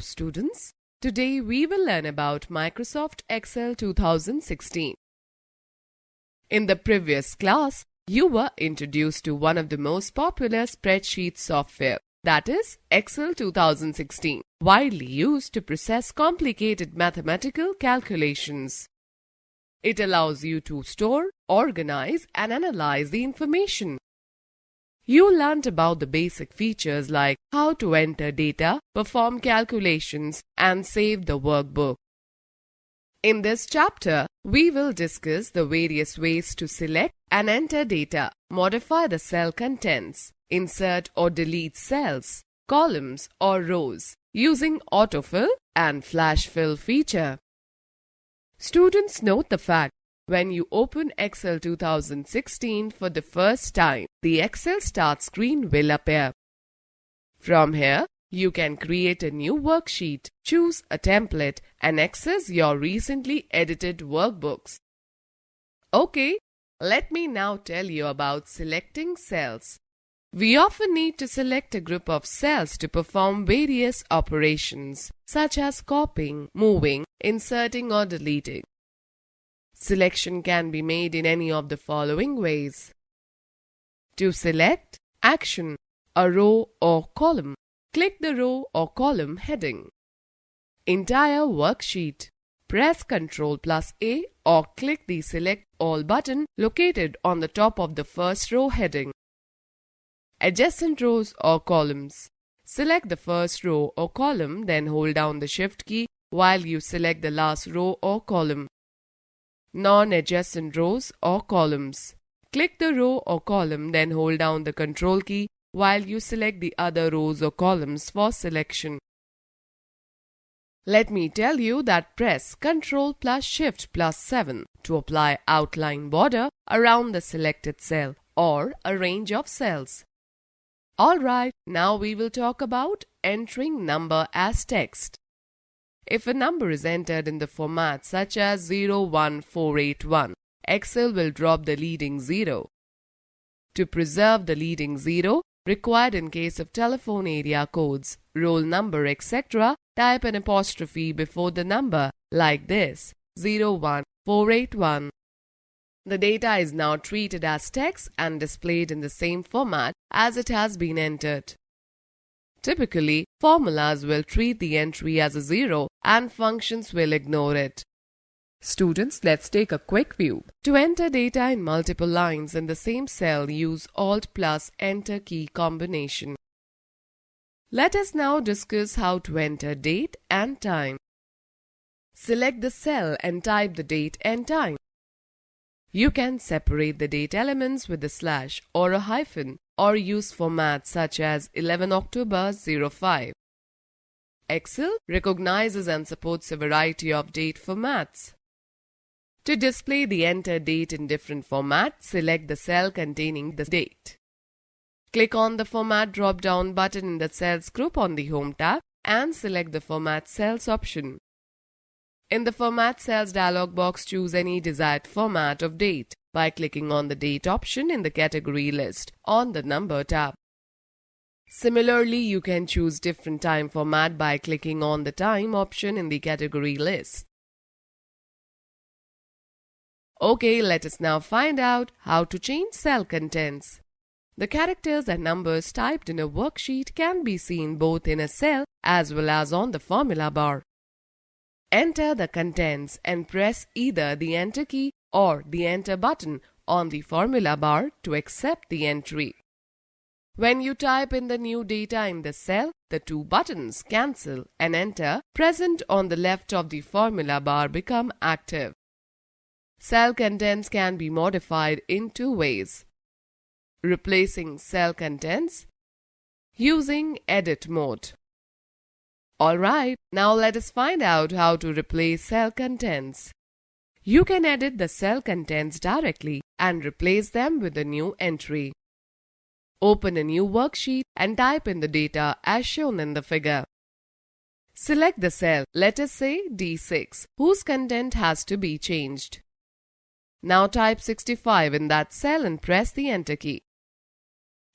students. Today we will learn about Microsoft Excel 2016. In the previous class, you were introduced to one of the most popular spreadsheet software, that is Excel 2016, widely used to process complicated mathematical calculations. It allows you to store, organize, and analyze the information. You learned about the basic features like how to enter data, perform calculations, and save the workbook. In this chapter, we will discuss the various ways to select and enter data, modify the cell contents, insert or delete cells, columns or rows, using autofill and flash fill feature. Students, note the fact, when you open Excel 2016 for the first time, the Excel Start screen will appear. From here, you can create a new worksheet, choose a template, and access your recently edited workbooks. Okay, let me now tell you about selecting cells. We often need to select a group of cells to perform various operations, such as copying, moving, inserting, or deleting. Selection can be made in any of the following ways. To select, action, a row or column. Click the row or column heading. Entire worksheet. Press Ctrl+A or click the Select All button located on the top of the first row heading. Adjacent rows or columns. Select the first row or column, then hold down the Shift key while you select the last row or column. Non-adjacent rows or columns. Click the row or column, then hold down the Control key while you select the other rows or columns for selection. Let me tell you that press Ctrl+Shift+7 to apply outline border around the selected cell or a range of cells. Alright, now we will talk about entering number as text. If a number is entered in the format such as 01481, Excel will drop the leading 0. To preserve the leading 0, required in case of telephone area codes, roll number, etc., type an apostrophe before the number like this, 01481. The data is now treated as text and displayed in the same format as it has been entered. Typically, formulas will treat the entry as a 0 and functions will ignore it. Students, let's take a quick view. To enter data in multiple lines in the same cell, use Alt+Enter key combination. Let us now discuss how to enter date and time. Select the cell and type the date and time. You can separate the date elements with a slash or a hyphen, or use formats such as 11 October 05. Excel recognizes and supports a variety of date formats. To display the entered date in different formats, select the cell containing the date. Click on the Format drop-down button in the Cells group on the Home tab and select the Format Cells option. In the Format Cells dialog box, choose any desired format of date by clicking on the Date option in the Category list on the Number tab. Similarly, you can choose different time format by clicking on the Time option in the Category list. Okay, let us now find out how to change cell contents. The characters and numbers typed in a worksheet can be seen both in a cell as well as on the formula bar. Enter the contents and press either the Enter key or the Enter button on the formula bar to accept the entry. When you type in the new data in the cell, the two buttons Cancel and Enter present on the left of the formula bar become active. Cell contents can be modified in two ways. Replacing cell contents using Edit mode. Alright, now let us find out how to replace cell contents. You can edit the cell contents directly and replace them with a new entry. Open a new worksheet and type in the data as shown in the figure. Select the cell, let us say D6, whose content has to be changed. Now type 65 in that cell and press the Enter key.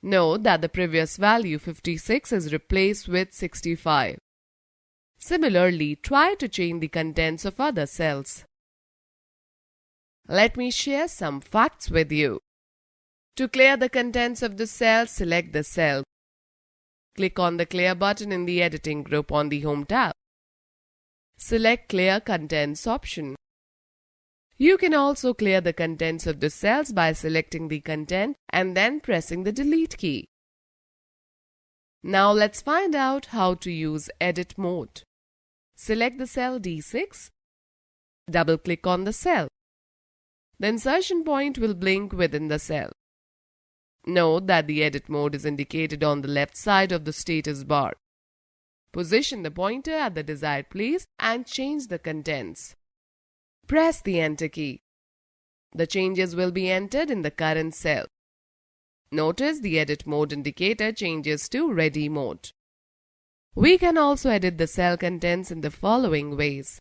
Note that the previous value 56 is replaced with 65. Similarly, try to change the contents of other cells. Let me share some facts with you. To clear the contents of the cell, select the cell. Click on the Clear button in the Editing group on the Home tab. Select Clear Contents option. You can also clear the contents of the cells by selecting the content and then pressing the Delete key. Now let's find out how to use Edit mode. Select the cell D6. Double-click on the cell. The insertion point will blink within the cell. Note that the edit mode is indicated on the left side of the status bar. Position the pointer at the desired place and change the contents. Press the Enter key. The changes will be entered in the current cell. Notice the edit mode indicator changes to Ready mode. We can also edit the cell contents in the following ways.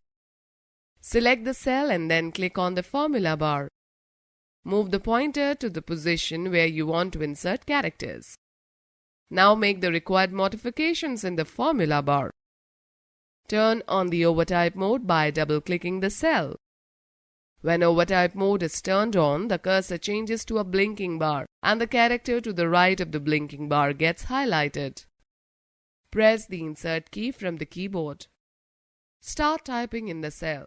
Select the cell and then click on the formula bar. Move the pointer to the position where you want to insert characters. Now make the required modifications in the formula bar. Turn on the overtype mode by double-clicking the cell. When overtype mode is turned on, the cursor changes to a blinking bar and the character to the right of the blinking bar gets highlighted. Press the Insert key from the keyboard. Start typing in the cell.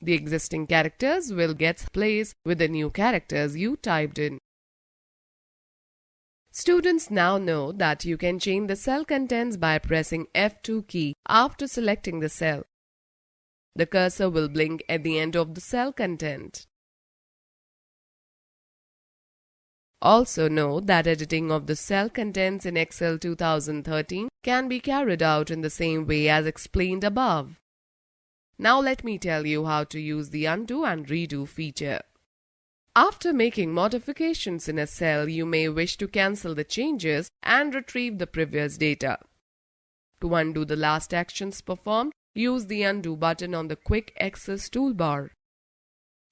The existing characters will get placed with the new characters you typed in. Students now know that you can change the cell contents by pressing F2 key after selecting the cell. The cursor will blink at the end of the cell content. Also know that editing of the cell contents in Excel 2013 can be carried out in the same way as explained above. Now let me tell you how to use the Undo and Redo feature. After making modifications in a cell, you may wish to cancel the changes and retrieve the previous data. To undo the last actions performed, use the Undo button on the Quick Access toolbar.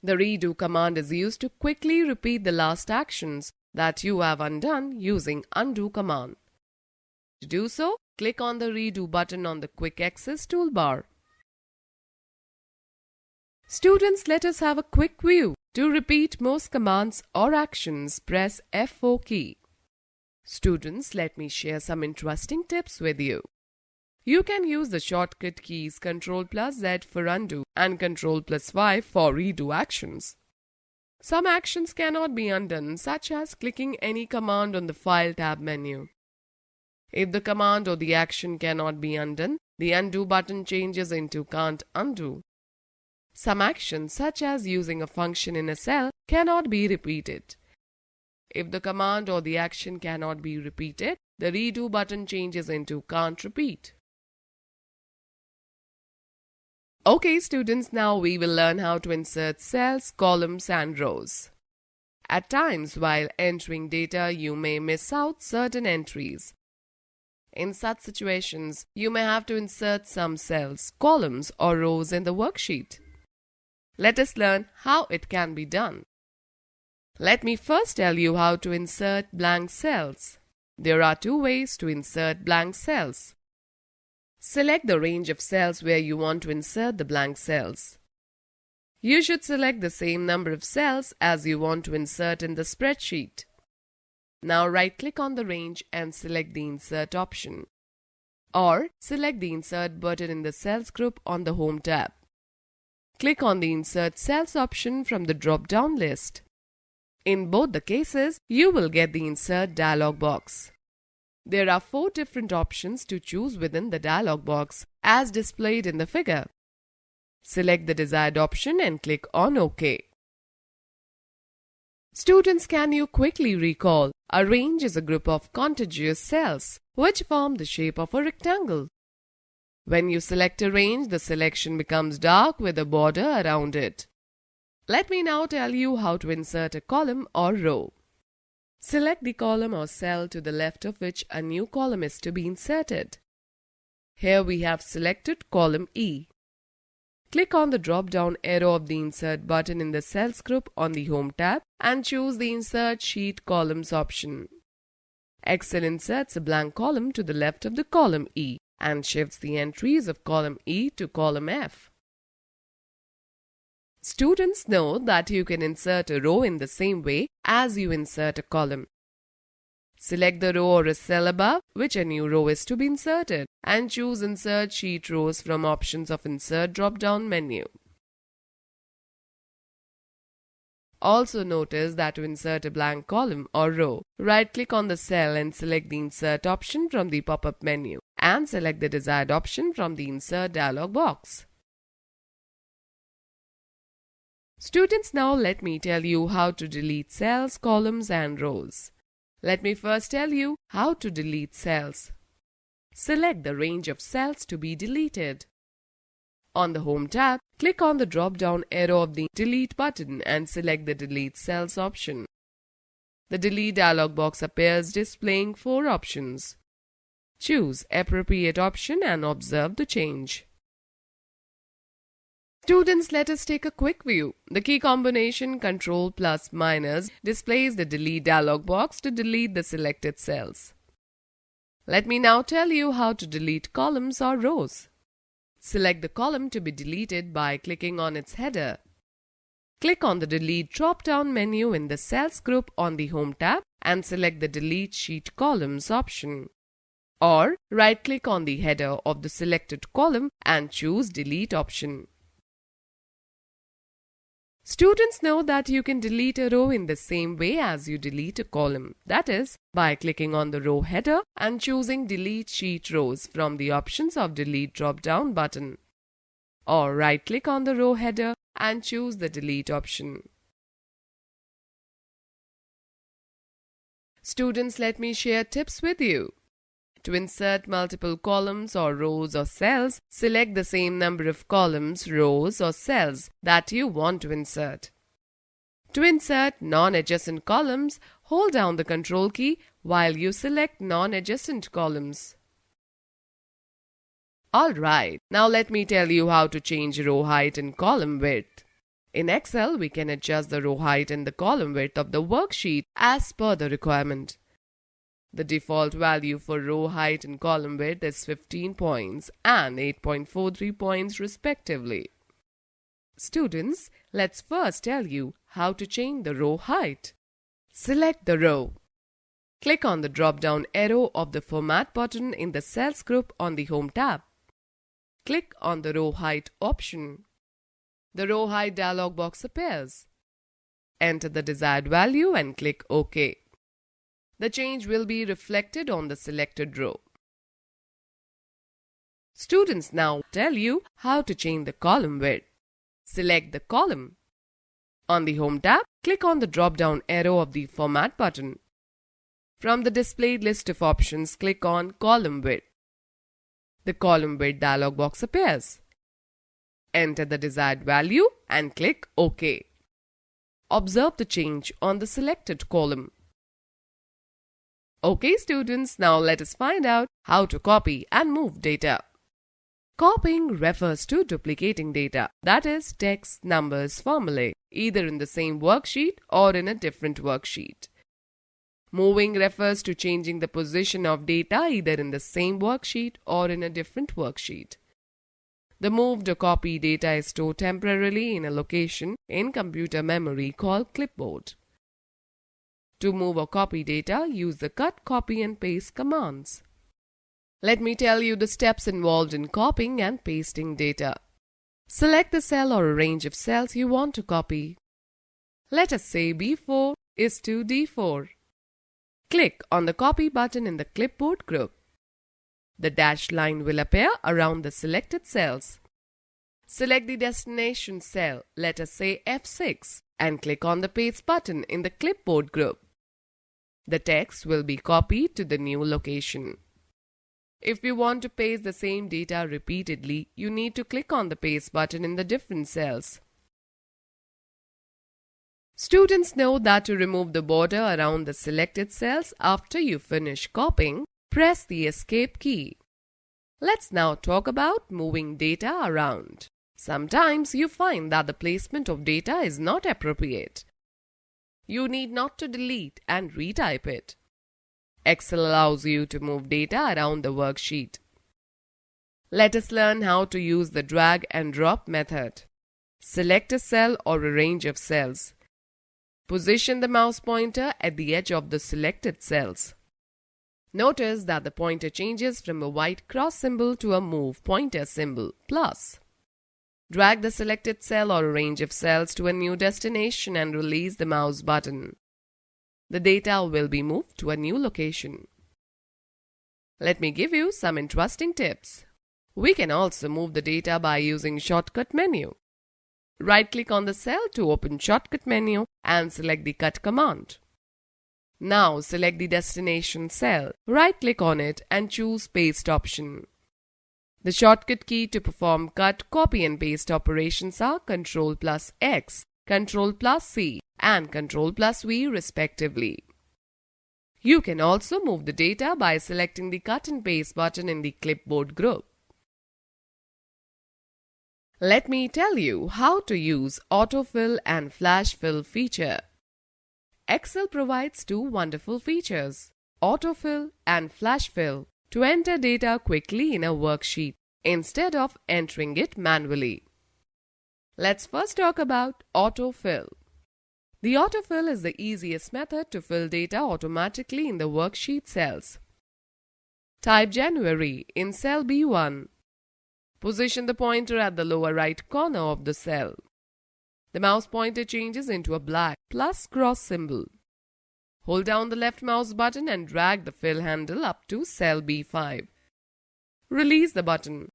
The Redo command is used to quickly repeat the last actions that you have undone using Undo command. To do so, click on the Redo button on the Quick Access toolbar. Students, let us have a quick view. To repeat most commands or actions, press F4 key. Students, let me share some interesting tips with you. You can use the shortcut keys Ctrl+Z for undo and Ctrl+Y for redo actions. Some actions cannot be undone, such as clicking any command on the File tab menu. If the command or the action cannot be undone, the Undo button changes into Can't Undo. Some actions, such as using a function in a cell, cannot be repeated. If the command or the action cannot be repeated, the Redo button changes into Can't Repeat. Okay students, now we will learn how to insert cells, columns and rows. At times while entering data, you may miss out certain entries. In such situations, you may have to insert some cells, columns or rows in the worksheet. Let us learn how it can be done. Let me first tell you how to insert blank cells. There are two ways to insert blank cells. Select the range of cells where you want to insert the blank cells. You should select the same number of cells as you want to insert in the spreadsheet. Now right-click on the range and select the Insert option. Or select the Insert button in the Cells group on the Home tab. Click on the Insert Cells option from the drop-down list. In both the cases, you will get the Insert dialog box. There are 4 different options to choose within the dialog box as displayed in the figure. Select the desired option and click on OK. Students, can you quickly recall? A range is a group of contiguous cells which form the shape of a rectangle. When you select a range, the selection becomes dark with a border around it. Let me now tell you how to insert a column or row. Select the column or cell to the left of which a new column is to be inserted. Here we have selected column E. Click on the drop-down arrow of the Insert button in the Cells group on the Home tab and choose the Insert Sheet Columns option. Excel inserts a blank column to the left of the column E. and shifts the entries of column E to column F. Students know that you can insert a row in the same way as you insert a column. Select the row or a cell above which a new row is to be inserted and choose Insert Sheet Rows from options of Insert drop-down menu. Also notice that to insert a blank column or row, right-click on the cell and select the Insert option from the pop-up menu and select the desired option from the Insert dialog box. Students, now let me tell you how to delete cells, columns and rows. Let me first tell you how to delete cells. Select the range of cells to be deleted. On the Home tab, click on the drop-down arrow of the Delete button and select the Delete Cells option. The Delete dialog box appears displaying 4 options. Choose appropriate option and observe the change. Students, let us take a quick view. The key combination Ctrl+- displays the Delete dialog box to delete the selected cells. Let me now tell you how to delete columns or rows. Select the column to be deleted by clicking on its header. Click on the Delete drop-down menu in the Cells group on the Home tab and select the Delete Sheet Columns option. Or right-click on the header of the selected column and choose Delete option. Students know that you can delete a row in the same way as you delete a column. That is, by clicking on the row header and choosing Delete Sheet Rows from the options of Delete drop-down button. Or right-click on the row header and choose the Delete option. Students, let me share tips with you. To insert multiple columns or rows or cells, select the same number of columns, rows or cells that you want to insert. To insert non-adjacent columns, hold down the Ctrl key while you select non-adjacent columns. Alright, now let me tell you how to change row height and column width. In Excel, we can adjust the row height and the column width of the worksheet as per the requirement. The default value for row height and column width is 15 points and 8.43 points respectively. Students, let's first tell you how to change the row height. Select the row. Click on the drop-down arrow of the Format button in the Cells group on the Home tab. Click on the Row Height option. The Row Height dialog box appears. Enter the desired value and click OK. The change will be reflected on the selected row. Students, now tell you how to change the column width. Select the column. On the Home tab, click on the drop-down arrow of the Format button. From the displayed list of options, click on Column Width. The Column Width dialog box appears. Enter the desired value and click OK. Observe the change on the selected column. Okay students, now let us find out how to copy and move data. Copying refers to duplicating data, that is text, numbers, formulae, either in the same worksheet or in a different worksheet. Moving refers to changing the position of data either in the same worksheet or in a different worksheet. The moved or copied data is stored temporarily in a location in computer memory called clipboard. To move or copy data, use the cut, copy and paste commands. Let me tell you the steps involved in copying and pasting data. Select the cell or a range of cells you want to copy. Let us say B4 is to D4. Click on the Copy button in the Clipboard group. The dashed line will appear around the selected cells. Select the destination cell, let us say F6, and click on the Paste button in the Clipboard group. The text will be copied to the new location. If you want to paste the same data repeatedly, you need to click on the Paste button in the different cells. Students know that to remove the border around the selected cells after you finish copying, press the Escape key. Let's now talk about moving data around. Sometimes you find that the placement of data is not appropriate. You need not to delete and retype it. Excel allows you to move data around the worksheet. Let us learn how to use the drag and drop method. Select a cell or a range of cells. Position the mouse pointer at the edge of the selected cells. Notice that the pointer changes from a white cross symbol to a move pointer symbol, plus. Drag the selected cell or a range of cells to a new destination and release the mouse button. The data will be moved to a new location. Let me give you some interesting tips. We can also move the data by using shortcut menu. Right-click on the cell to open shortcut menu and select the cut command. Now select the destination cell, right-click on it and choose paste option. The shortcut key to perform cut, copy and paste operations are Ctrl+X, Ctrl+C and Ctrl+V respectively. You can also move the data by selecting the cut and paste button in the clipboard group. Let me tell you how to use autofill and flash fill feature. Excel provides two wonderful features, autofill and flash fill, to enter data quickly in a worksheet instead of entering it manually. Let's first talk about autofill. The autofill is the easiest method to fill data automatically in the worksheet cells. Type January in cell B1. Position the pointer at the lower right corner of the cell. The mouse pointer changes into a black plus cross symbol. Hold down the left mouse button and drag the fill handle up to cell B5. Release the button.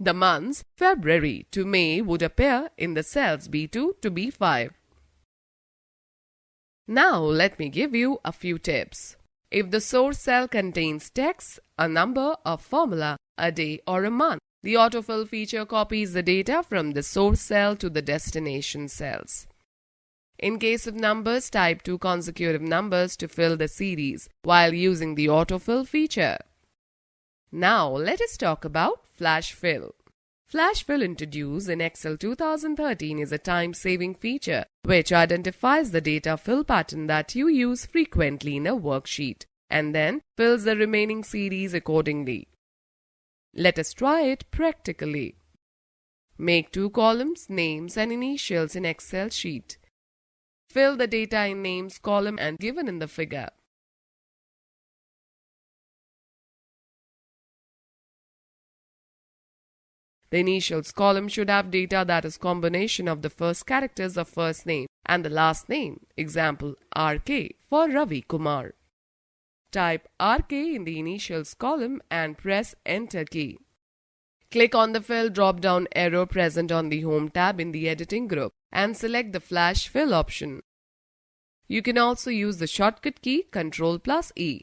The months February to May would appear in the cells B2 to B5. Now let me give you a few tips. If the source cell contains text, a number, a formula, a day or a month, the autofill feature copies the data from the source cell to the destination cells. In case of numbers, type 2 consecutive numbers to fill the series while using the autofill feature. Now let us talk about flash fill. Flash fill introduced in Excel 2013 is a time-saving feature which identifies the data fill pattern that you use frequently in a worksheet and then fills the remaining series accordingly. Let us try it practically. Make two columns, names and initials in Excel sheet. Fill the data in names column and given in the figure. The initials column should have data that is combination of the first characters of first name and the last name, example RK for Ravi Kumar. Type RK in the initials column and press Enter key. Click on the Fill drop-down arrow present on the Home tab in the Editing group and select the Flash Fill option. You can also use the shortcut key Ctrl+E.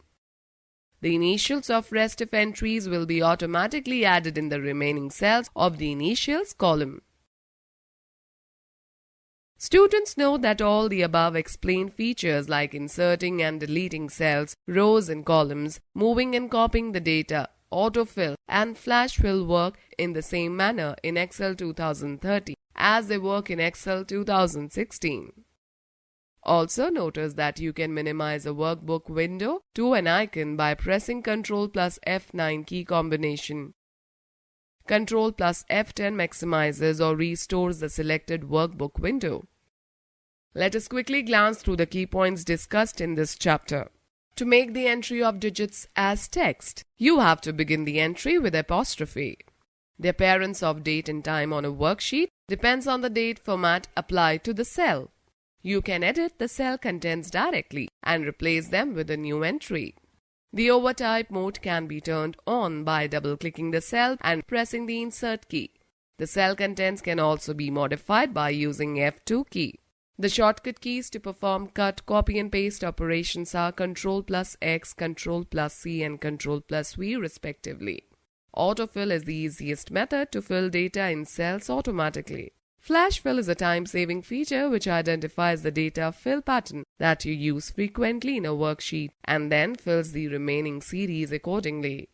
The initials of rest of entries will be automatically added in the remaining cells of the initials column. Students know that all the above explained features like inserting and deleting cells, rows and columns, moving and copying the data, autofill and flash fill work in the same manner in Excel 2013 as they work in Excel 2016. Also notice that you can minimize a workbook window to an icon by pressing Ctrl+F9 key combination. Ctrl+F10 maximizes or restores the selected workbook window. Let us quickly glance through the key points discussed in this chapter. To make the entry of digits as text, you have to begin the entry with apostrophe. The appearance of date and time on a worksheet depends on the date format applied to the cell. You can edit the cell contents directly and replace them with a new entry. The overtype mode can be turned on by double-clicking the cell and pressing the Insert key. The cell contents can also be modified by using F2 key. The shortcut keys to perform cut, copy and paste operations are Ctrl+X, Ctrl+C and Ctrl+V respectively. Autofill is the easiest method to fill data in cells automatically. Flash fill is a time-saving feature which identifies the data fill pattern that you use frequently in a worksheet and then fills the remaining series accordingly.